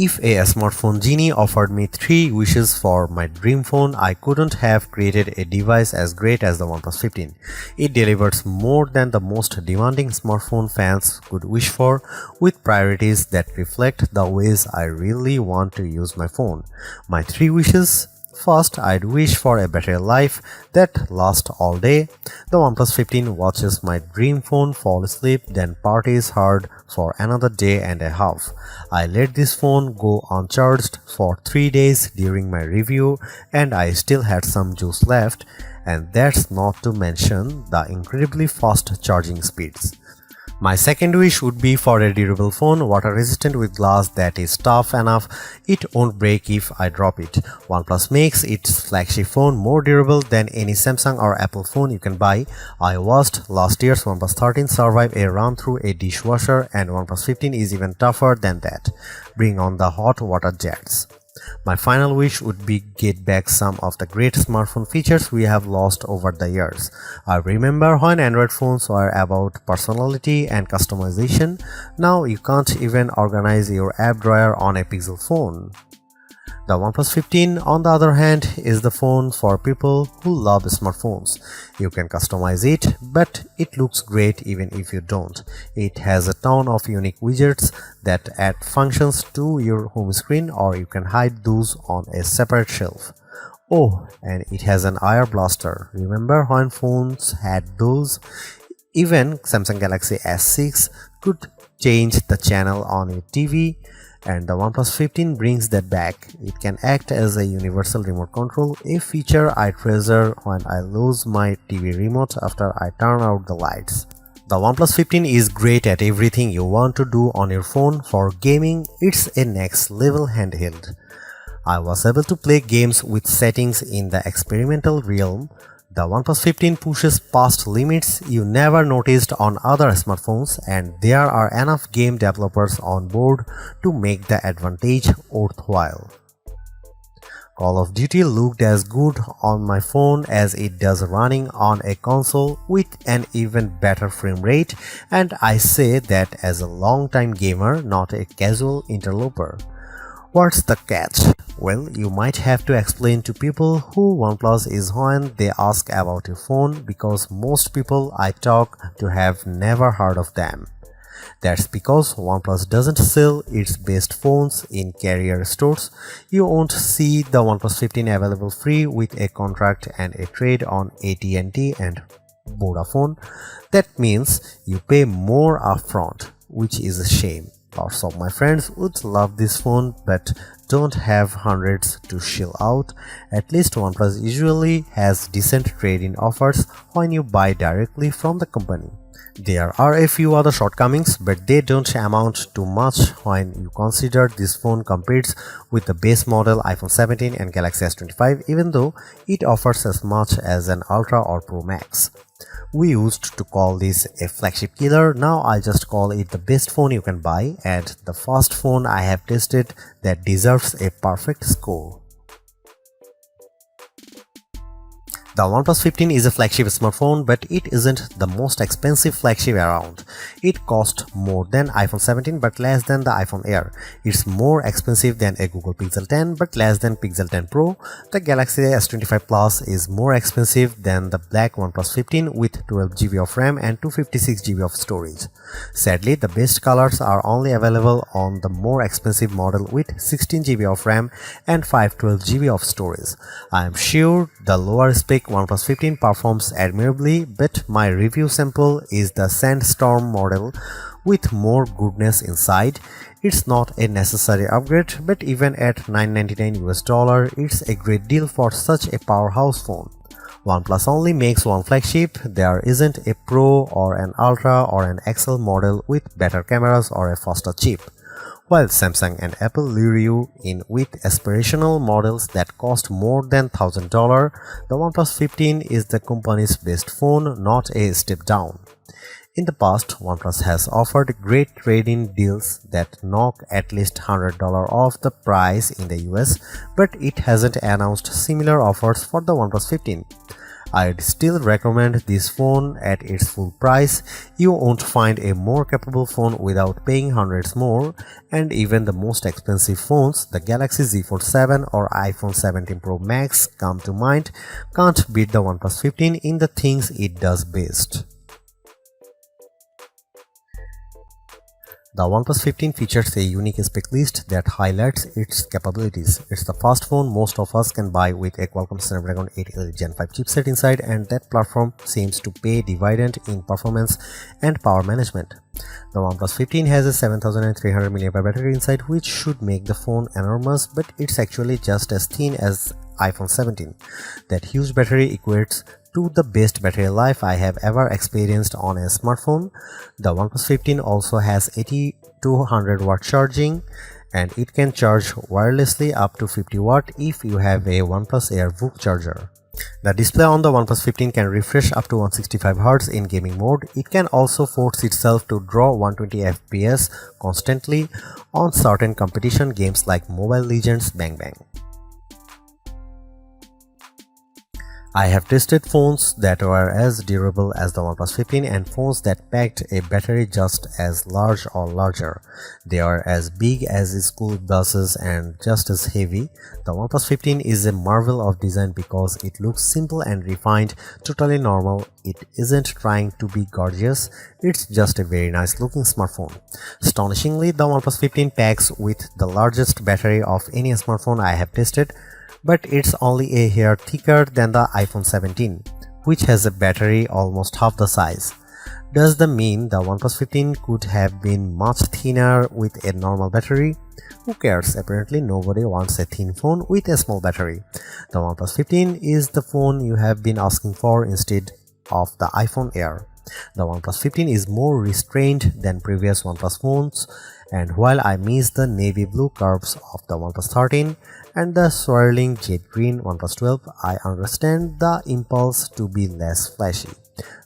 If a smartphone genie offered me 3 wishes for my dream phone, I couldn't have created a device as great as the OnePlus 15. It delivers more than the most demanding smartphone fans could wish for, with priorities that reflect the ways I really want to use my phone. My 3 wishes: first, I'd wish for a battery life that lasts all day. The OnePlus 15 watches my dream phone fall asleep, then parties hard for another day and a half. I let this phone go uncharged for 3 days during my review, and I still had some juice left, and that's not to mention the incredibly fast charging speeds. My second wish would be for a durable phone, water resistant with glass that is tough enough it won't break if I drop it. OnePlus makes its flagship phone more durable than any Samsung or Apple phone you can buy. I watched last year's OnePlus 13 survive a run through a dishwasher, and OnePlus 15 is even tougher than that. Bring on the hot water jets. My final wish would be get back some of the great smartphone features we have lost over the years. I remember when Android phones were about personality and customization. Now you can't even organize your app drawer on a Pixel phone. The OnePlus 15, on the other hand, is the phone for people who love smartphones. You can customize it, but it looks great even if you don't. It has a ton of unique widgets that add functions to your home screen, or you can hide those on a separate shelf. Oh, and it has an IR blaster. Remember when phones had those? Even Samsung Galaxy S6 could change the channel on a TV. And the OnePlus 15 brings that back. It can act as a universal remote control, a feature I treasure when I lose my TV remote after I turn out the lights. The OnePlus 15 is great at everything you want to do on your phone. For gaming, it's a next level handheld. I was able to play games with settings in the experimental realm. The OnePlus 15 pushes past limits you never noticed on other smartphones, and there are enough game developers on board to make the advantage worthwhile. Call of Duty looked as good on my phone as it does running on a console with an even better frame rate, and I say that as a long-time gamer, not a casual interloper. What's the catch? Well, you might have to explain to people who OnePlus is when they ask about your phone, because most people I talk to have never heard of them. That's because OnePlus doesn't sell its best phones in carrier stores. You won't see the OnePlus 15 available free with a contract and a trade on AT&T and Vodafone. That means you pay more upfront, which is a shame. Lots of my friends would love this phone but don't have hundreds to shell out. At least OnePlus usually has decent trade-in offers when you buy directly from the company. There are a few other shortcomings, but they don't amount to much when you consider this phone competes with the base model iPhone 17 and Galaxy S25, even though it offers as much as an Ultra or Pro Max. We used to call this a flagship killer. Now I just call it the best phone you can buy, and the first phone I have tested that deserves a perfect score. The OnePlus 15 is a flagship smartphone, but it isn't the most expensive flagship around. It costs more than iPhone 17 but less than the iPhone Air. It's more expensive than a Google Pixel 10 but less than Pixel 10 Pro. The Galaxy S25 Plus is more expensive than the black OnePlus 15 with 12GB of RAM and 256GB of storage. Sadly, the best colors are only available on the more expensive model with 16GB of RAM and 512GB of storage. I am sure the lower spec OnePlus 15 performs admirably, but my review sample is the Sandstorm model with more goodness inside. It's not a necessary upgrade, but even at $999 it's a great deal for such a powerhouse phone. OnePlus only makes one flagship. There isn't a Pro or an Ultra or an XL model with better cameras or a faster chip. While Samsung and Apple lure you in with aspirational models that cost more than $1,000, the OnePlus 15 is the company's best phone, not a step down. In the past, OnePlus has offered great trade-in deals that knock at least $100 off the price in the US, but it hasn't announced similar offers for the OnePlus 15. I'd still recommend this phone at its full price. You won't find a more capable phone without paying hundreds more, and even the most expensive phones, the Galaxy Z Fold 7 or iPhone 17 Pro Max come to mind, can't beat the OnePlus 15 in the things it does best. The OnePlus 15 features a unique spec list that highlights its capabilities. It's the first phone most of us can buy with a Qualcomm Snapdragon 8 Elite Gen 5 chipset inside, and that platform seems to pay dividend in performance and power management. The OnePlus 15 has a 7300 mAh battery inside, which should make the phone enormous, but it's actually just as thin as iPhone 17. That huge battery equates to the best battery life I have ever experienced on a smartphone. The OnePlus 15 also has 80 to 100 watt charging, and it can charge wirelessly up to 50 watt if you have a OnePlus Air VOOC charger. The display on the OnePlus 15 can refresh up to 165 Hz in gaming mode. It can also force itself to draw 120 FPS constantly on certain competition games like Mobile Legends Bang Bang. I have tested phones that were as durable as the OnePlus 15 and phones that packed a battery just as large or larger. They are as big as school buses and just as heavy. The OnePlus 15 is a marvel of design because it looks simple and refined, totally normal. It isn't trying to be gorgeous, it's just a very nice looking smartphone. Astonishingly, the OnePlus 15 packs with the largest battery of any smartphone I have tested, but it's only a hair thicker than the iPhone 17, which has a battery almost half the size. Does that mean the OnePlus 15 could have been much thinner with a normal battery? Who cares? Apparently nobody wants a thin phone with a small battery. The OnePlus 15 is the phone you have been asking for instead of the iPhone Air. The OnePlus 15 is more restrained than previous OnePlus phones, and while I miss the navy blue curves of the OnePlus 13 and the swirling jet green OnePlus 12, I understand the impulse to be less flashy.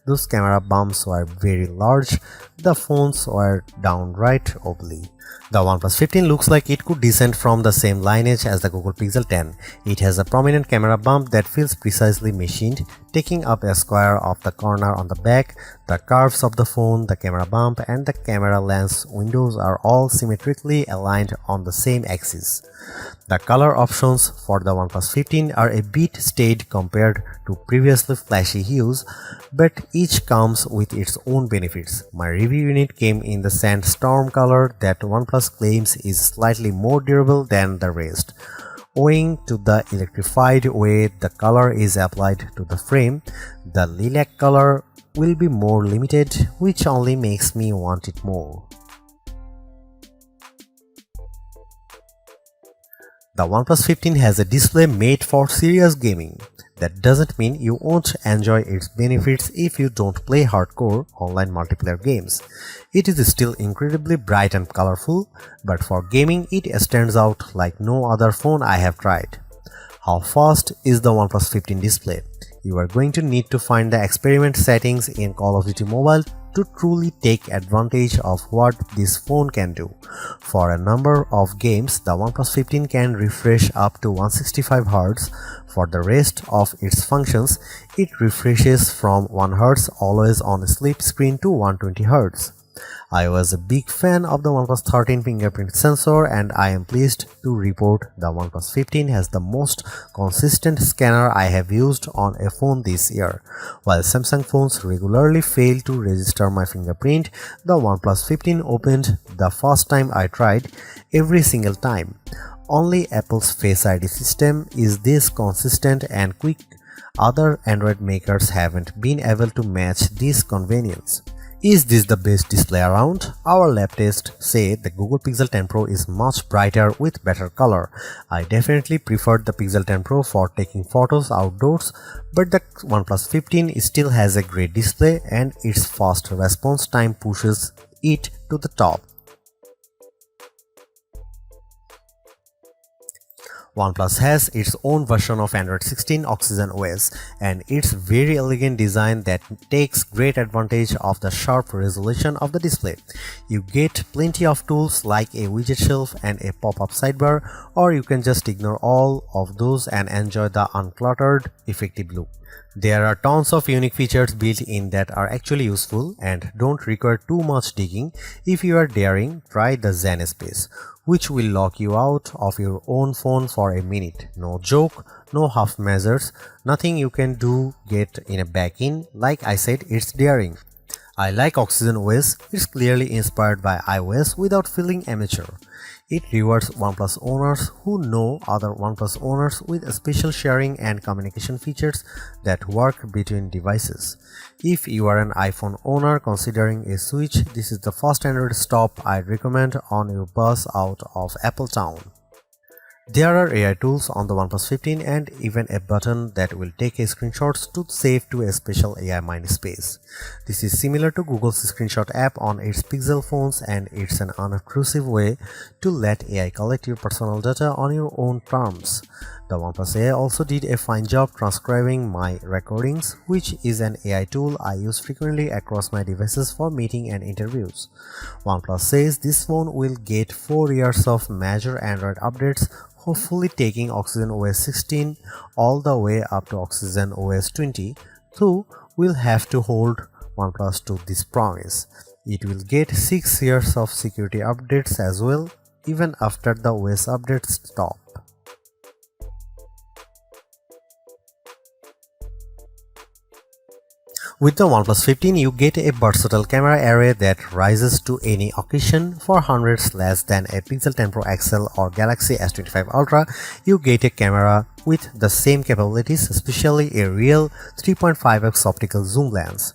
Those camera bumps were very large, the phones were downright ugly. The OnePlus 15 looks like it could descend from the same lineage as the Google Pixel 10. It has a prominent camera bump that feels precisely machined, taking up a square of the corner on the back. The curves of the phone, the camera bump, and the camera lens windows are all symmetrically aligned on the same axis. The color options for the OnePlus 15 are a bit staid compared to previously flashy hues, but each comes with its own benefits. My review unit came in the sandstorm color that OnePlus claims is slightly more durable than the rest. Owing to the electrified way the color is applied to the frame, the lilac color will be more limited, which only makes me want it more. The OnePlus 15 has a display made for serious gaming. That doesn't mean you won't enjoy its benefits if you don't play hardcore online multiplayer games. It is still incredibly bright and colorful, but for gaming it stands out like no other phone I have tried. How fast is the OnePlus 15 display? You are going to need to find the experiment settings in Call of Duty Mobile to truly take advantage of what this phone can do. For a number of games, the OnePlus 15 can refresh up to 165 Hz. For the rest of its functions, it refreshes from 1 Hz always on sleep screen to 120 Hz. I was a big fan of the OnePlus 13 fingerprint sensor, and I am pleased to report the OnePlus 15 has the most consistent scanner I have used on a phone this year. While Samsung phones regularly fail to register my fingerprint, the OnePlus 15 opened the first time I tried every single time. Only Apple's Face ID system is this consistent and quick. Other Android makers haven't been able to match this convenience. Is this the best display around? Our lab tests say the Google Pixel 10 Pro is much brighter with better color. I definitely preferred the Pixel 10 Pro for taking photos outdoors, but the OnePlus 15 still has a great display and its fast response time pushes it to the top. OnePlus has its own version of Android 16 Oxygen OS and its very elegant design that takes great advantage of the sharp resolution of the display. You get plenty of tools like a widget shelf and a pop-up sidebar, or you can just ignore all of those and enjoy the uncluttered, effective look. There are tons of unique features built in that are actually useful and don't require too much digging. If you are daring, try the Zen Space, which will lock you out of your own phone for a minute. No joke, no half measures, nothing you can do get in a back in. Like I said, it's daring. I like Oxygen OS. It's clearly inspired by iOS without feeling amateur. It rewards OnePlus owners who know other OnePlus owners with special sharing and communication features that work between devices. If you are an iPhone owner considering a switch, this is the first Android stop I'd recommend on your bus out of Apple Town. There are AI tools on the OnePlus 15 and even a button that will take a screenshots to save to a special AI mind space. This is similar to Google's screenshot app on its Pixel phones, and it's an unobtrusive way to let AI collect your personal data on your own terms. The OnePlus AI also did a fine job transcribing my recordings, which is an AI tool I use frequently across my devices for meeting and interviews. OnePlus says this phone will get 4 years of major Android updates, hopefully taking Oxygen OS 16 all the way up to Oxygen OS 20, though we'll have to hold OnePlus to this promise. It will get 6 years of security updates as well, even after the OS updates stop. With the OnePlus 15, you get a versatile camera array that rises to any occasion. For hundreds less than a Pixel 10 Pro XL or Galaxy S25 Ultra, you get a camera with the same capabilities, especially a real 3.5x optical zoom lens.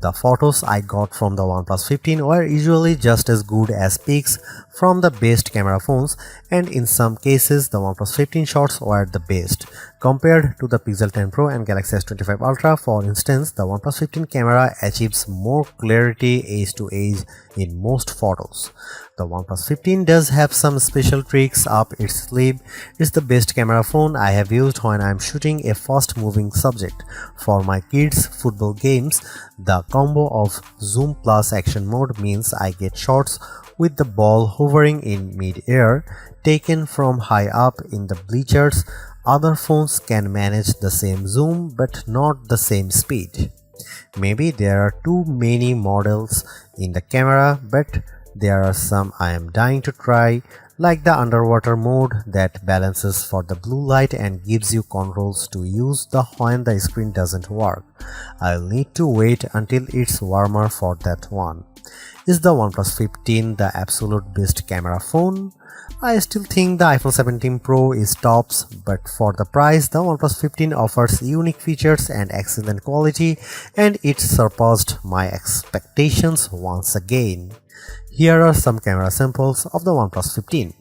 The photos I got from the OnePlus 15 were usually just as good as pics from the best camera phones, and in some cases the OnePlus 15 shots were the best. Compared to the Pixel 10 Pro and Galaxy S25 Ultra, for instance, the OnePlus 15 camera achieves more clarity edge to edge in most photos. The OnePlus 15 does have some special tricks up its sleeve. It's the best camera phone I have used when I'm shooting a fast moving subject. For my kids' football games, the combo of zoom plus action mode means I get shots with the ball hovering in mid-air, taken from high up in the bleachers. Other phones can manage the same zoom but not the same speed. Maybe there are too many models in the camera, but there are some I am dying to try, like the underwater mode that balances for the blue light and gives you controls to use when the screen doesn't work. I'll need to wait until it's warmer for that one. Is the OnePlus 15 the absolute best camera phone? I still think the iPhone 17 Pro is tops, but for the price, the OnePlus 15 offers unique features and excellent quality, and it surpassed my expectations once again. Here are some camera samples of the OnePlus 15.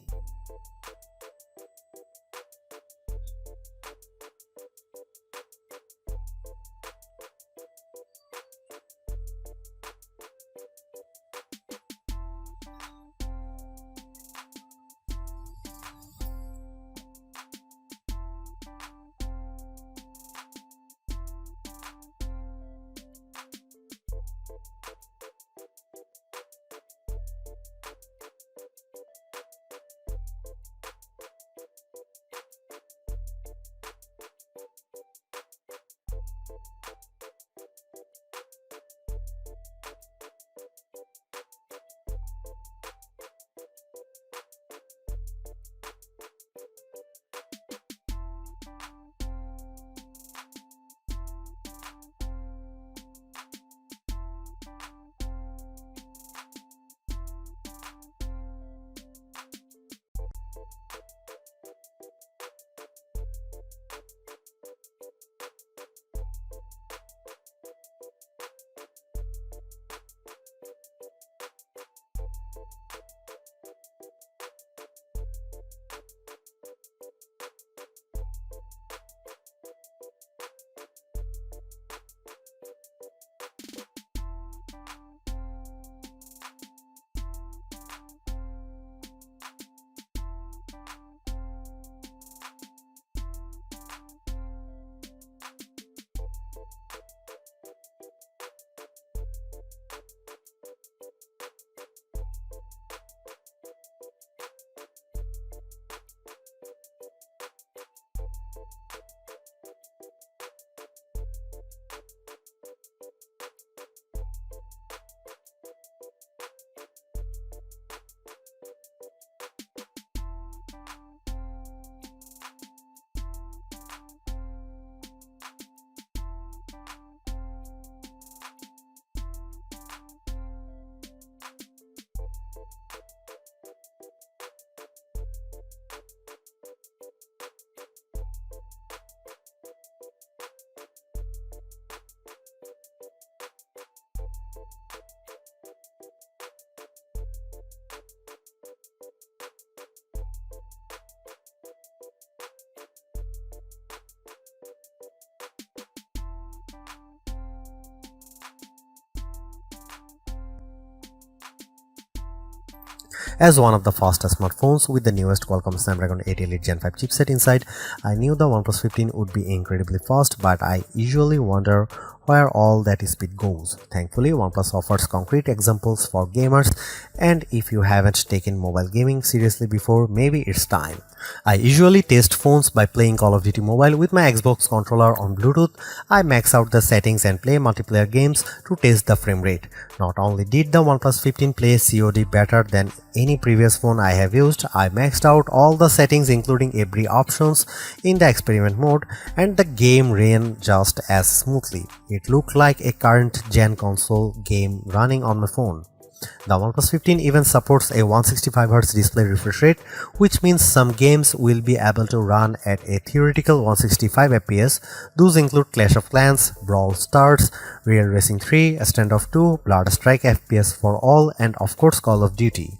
As one of the fastest smartphones with the newest Qualcomm Snapdragon 8 Elite Gen 5 chipset inside, I knew the OnePlus 15 would be incredibly fast, but I usually wonder where all that speed goes. Thankfully, OnePlus offers concrete examples for gamers, and if you haven't taken mobile gaming seriously before, maybe it's time. I usually test phones by playing Call of Duty Mobile with my Xbox controller on Bluetooth. I max out the settings and play multiplayer games to test the frame rate. Not only did the OnePlus 15 play COD better than any previous phone I have used, I maxed out all the settings including every options in the experiment mode, and the game ran just as smoothly. It looked like a current gen console game running on my phone. The OnePlus 15 even supports a 165Hz display refresh rate, which means some games will be able to run at a theoretical 165 FPS. Those include Clash of Clans, Brawl Stars, Real Racing 3, Standoff 2, Blood Strike FPS for all, and of course Call of Duty.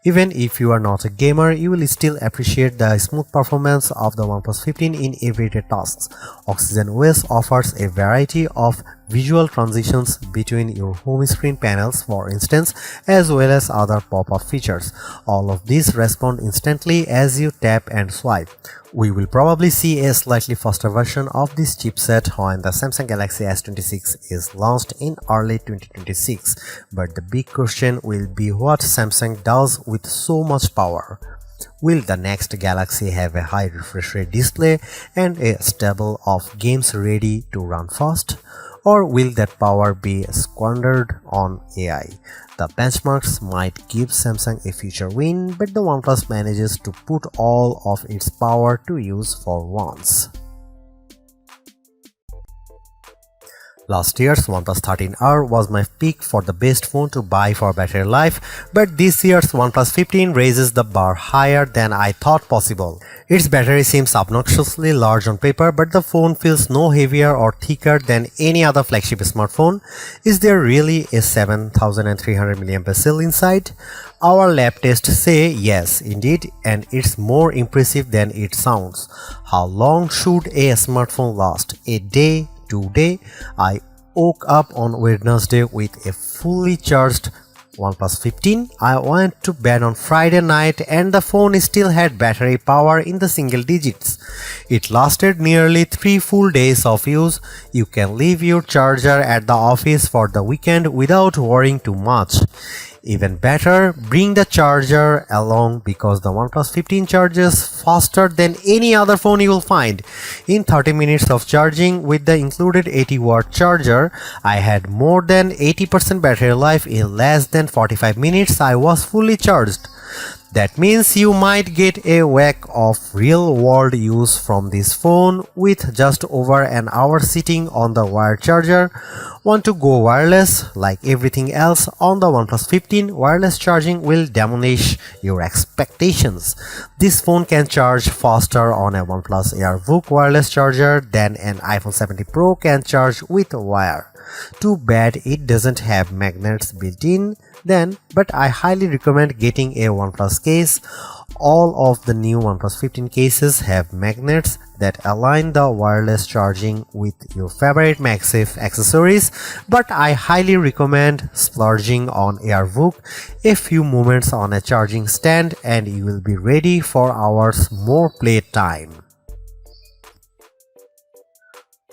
Even if you are not a gamer, you will still appreciate the smooth performance of the OnePlus 15 in everyday tasks. Oxygen OS offers a variety of visual transitions between your home screen panels, for instance, as well as other pop-up features. All of these respond instantly as you tap and swipe. We will probably see a slightly faster version of this chipset when the Samsung Galaxy S26 is launched in early 2026, but the big question will be what Samsung does with so much power. Will the next Galaxy have a high refresh rate display and a stable of games ready to run fast? Or will that power be squandered on AI? The benchmarks might give Samsung a future win, but the OnePlus manages to put all of its power to use for once. Last year's OnePlus 13R was my pick for the best phone to buy for battery life, but this year's OnePlus 15 raises the bar higher than I thought possible. Its battery seems obnoxiously large on paper, but the phone feels no heavier or thicker than any other flagship smartphone. Is there really a 7300 mAh cell inside? Our lab tests say yes, indeed, and it's more impressive than it sounds. How long should a smartphone last? A day? 2 days? I woke up on Wednesday with a fully charged OnePlus 15. I went to bed on Friday night and the phone still had battery power in the single digits. It lasted nearly 3 full days of use. You can leave your charger at the office for the weekend without worrying too much. Even better, bring the charger along because the OnePlus 15 charges faster than any other phone you will find. In 30 minutes of charging with the included 80-watt charger, I had more than 80% battery life. In less than 45 minutes, I was fully charged. That means you might get a whack of real-world use from this phone with just over an hour sitting on the wired charger. Want to go wireless? Like everything else on the OnePlus 15, wireless charging will demolish your expectations. This phone can charge faster on a OnePlus AirVook wireless charger than an iPhone 70 Pro can charge with wire. Too bad it doesn't have magnets built in then, but I highly recommend getting a OnePlus case. All of the new OnePlus 15 cases have magnets that align the wireless charging with your favorite MagSafe accessories, but I highly recommend splurging on AirVook. A few moments on a charging stand and you will be ready for hours more play time.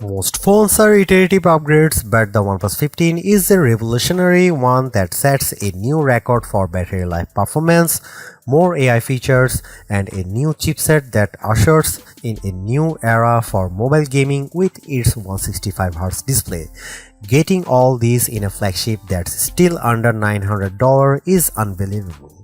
Most phones are iterative upgrades, but the OnePlus 15 is a revolutionary one that sets a new record for battery life performance, more AI features, and a new chipset that ushers in a new era for mobile gaming with its 165Hz display. Getting all these in a flagship that's still under $900 is unbelievable.